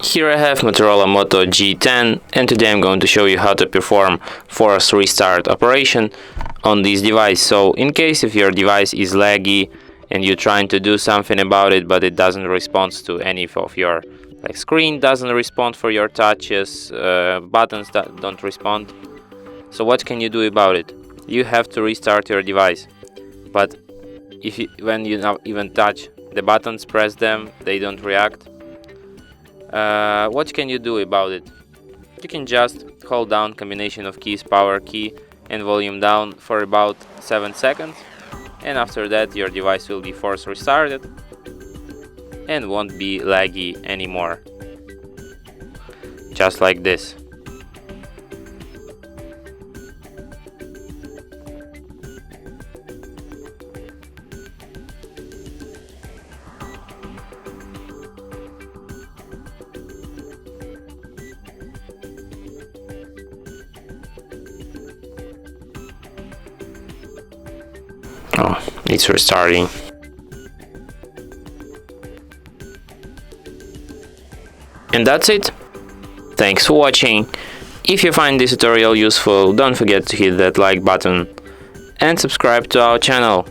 Here I have Motorola Moto G10, and today I'm going to show you how to perform force restart operation on this device. So in case if your device is laggy and you're trying to do something about it but it doesn't respond to any of your screen doesn't respond for your touches, buttons that don't respond, so what can you do about it? You have to restart your device, but when you not even touch the buttons, press them, they don't react. What can you do about it? You can just hold down combination of keys, power key and volume down for about 7 seconds, and after that your device will be force restarted and won't be laggy anymore. Just like this. Oh, it's restarting. And that's it. Thanks for watching. If you find this tutorial useful, don't forget to hit that like button and subscribe to our channel.